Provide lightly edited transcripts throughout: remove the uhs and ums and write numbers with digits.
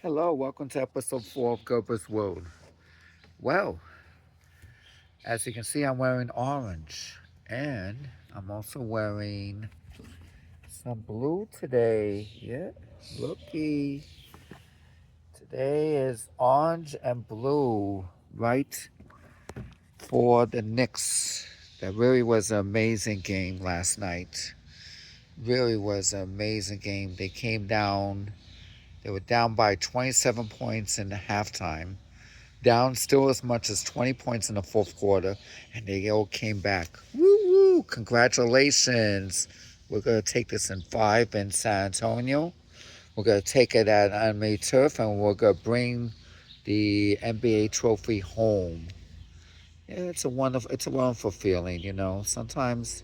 Hello, welcome to episode 4 of Gerber's World. Well, as you can see, I'm wearing orange, and I'm also wearing some blue today. Yeah, looky. Today is orange and blue, right, for the Knicks. That really was an amazing game last night. Really was an amazing game. They were down by 27 points in the halftime, down still as much as 20 points in the fourth quarter, and they all came back. Woo woo! Congratulations! We're going to take this in 5 in San Antonio. We're going to take it at Anime Turf, and we're going to bring the NBA trophy home. Yeah, it's a wonderful feeling, you know. Sometimes,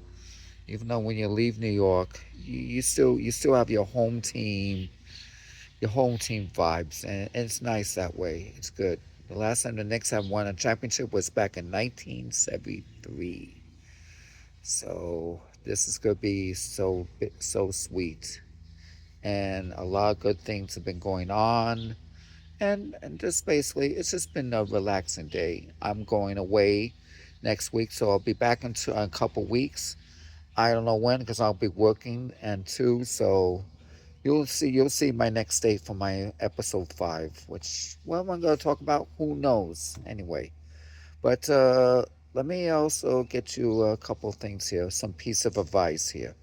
even though when you leave New York, you still have your home team vibes, and it's nice that way. It's good. The last time the Knicks have won a championship was back in 1973. So this is gonna be so sweet, and a lot of good things have been going on, and just basically it's just been a relaxing day. I'm going away next week, so I'll be back in a couple weeks. I don't know when because I'll be working and too, so you'll see my next date for my episode 5, which what am I going to talk about? Who knows? Anyway, but let me also get you a couple things here, some piece of advice here.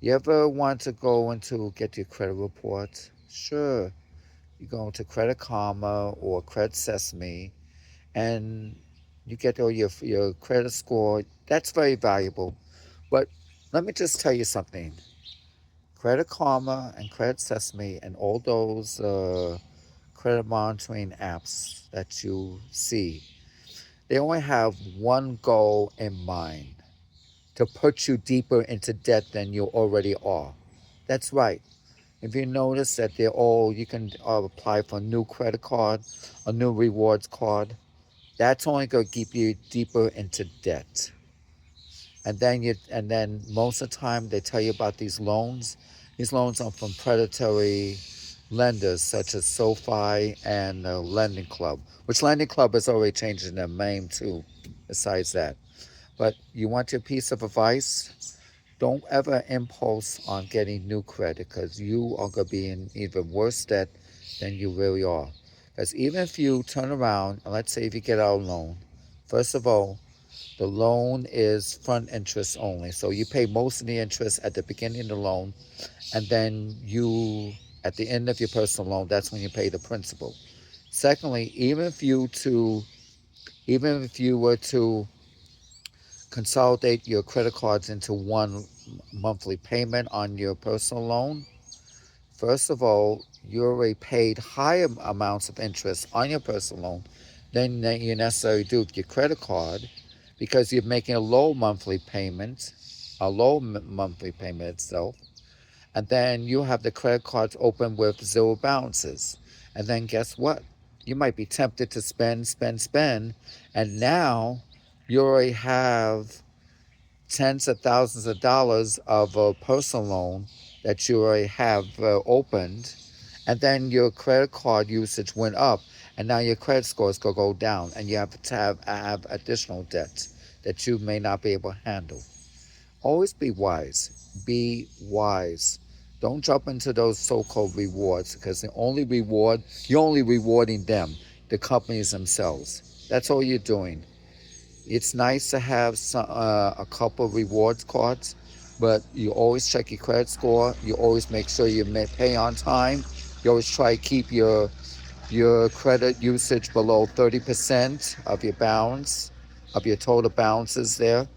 You ever want to go into get your credit report? Sure, you go into Credit Karma or Credit Sesame, and you get all your credit score. That's very valuable. But let me just tell you something. Credit Karma and Credit Sesame and all those credit monitoring apps that you see, they only have one goal in mind: to put you deeper into debt than you already are. That's right. If you notice that you can apply for a new credit card, a new rewards card, that's only going to keep you deeper into debt. And then most of the time they tell you about these loans. These loans are from predatory lenders such as SoFi and Lending Club, which Lending Club is already changing their name too. Besides that, but you want your piece of advice? Don't ever impulse on getting new credit because you are going to be in even worse debt than you really are. Because even if you turn around and let's say if you get out a loan, first of all, the loan is front interest only. So you pay most of the interest at the beginning of the loan, and then at the end of your personal loan, that's when you pay the principal. Secondly, even if you were to consolidate your credit cards into one monthly payment on your personal loan, first of all, you already paid higher amounts of interest on your personal loan than you necessarily do with your credit card because you're making a low monthly payment itself. And then you have the credit cards open with zero balances. And then guess what? You might be tempted to spend, spend, spend. And now you already have tens of thousands of dollars of a personal loan that you already have opened, and then your credit card usage went up, and now your credit scores could go down, and you have to have additional debt that you may not be able to handle. Always be wise. Be wise. Don't jump into those so-called rewards because you're only rewarding them, the companies themselves. That's all you're doing. It's nice to have a couple rewards cards, but you always check your credit score. You always make sure you pay on time. You always try to keep your credit usage below 30% of your balance, of your total balances there,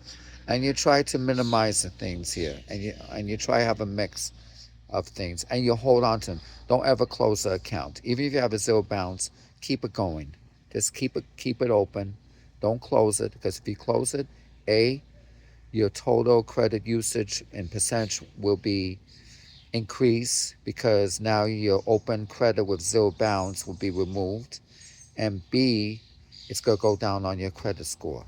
and you try to minimize the things here, and you try to have a mix of things, and you hold on to them. Don't ever close the account, even if you have a zero balance. Keep it going. Just keep it open. Don't close it because if you close it, a your total credit usage and percentage will be increased because now your open credit with zero balance will be removed, and b it's going to go down on your credit score.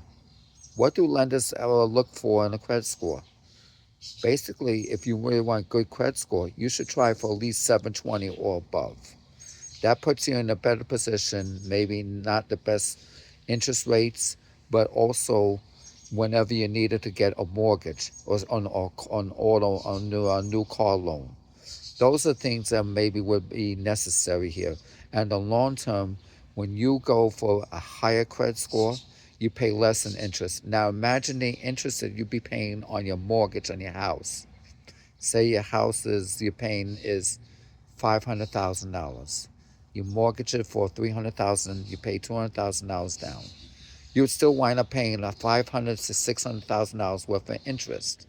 What do lenders look for in a credit score? Basically, if you really want a good credit score, you should try for at least 720 or above. That puts you in a better position, maybe not the best interest rates, but also whenever you needed to get a mortgage or on auto on a new car loan. Those are things that maybe would be necessary here. And the long term, when you go for a higher credit score, you pay less in interest. Now imagine the interest that you'd be paying on your mortgage on your house. Say your house is you're paying is $500,000. You mortgage it for $300,000. You pay $200,000 down. You would still wind up paying like $500,000 to $600,000 worth of interest.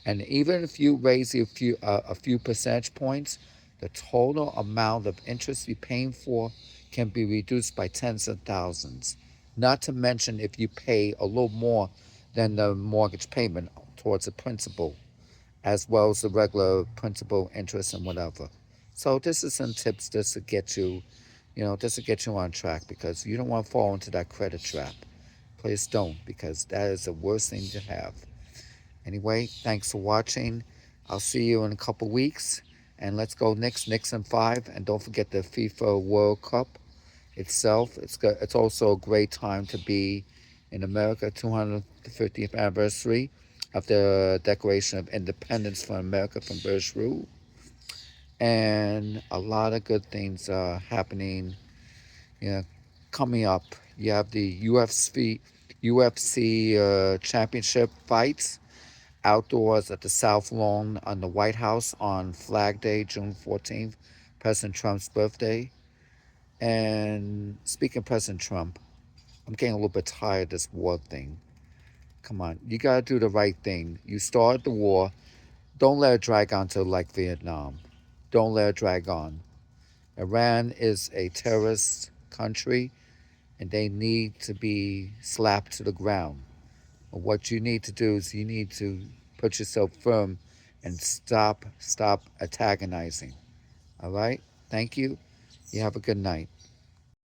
And even if you raise a few percentage points, the total amount of interest you're paying for can be reduced by tens of thousands. Not to mention if you pay a little more than the mortgage payment towards the principal, as well as the regular principal, interest, and whatever. So this is some tips just to get you, just to get you on track because you don't want to fall into that credit trap. Please don't, because that is the worst thing to have. Anyway, thanks for watching. I'll see you in a couple weeks. And let's go Knicks, Knicks in 5. And don't forget the FIFA World Cup itself. It's also a great time to be in America, 250th anniversary of the Declaration of Independence for America from British rule. And a lot of good things are happening, you know, coming up. You have the UFC championship fights outdoors at the South Lawn on the White House on Flag Day, June 14th, President Trump's birthday. And speaking of President Trump, I'm getting a little bit tired of this war thing. Come on, you gotta do the right thing. You started the war. Don't let it drag on to like Vietnam. Don't let it drag on. Iran is a terrorist country and they need to be slapped to the ground. What you need to do is you need to put yourself firm and stop antagonizing. All right? Thank you. You have a good night.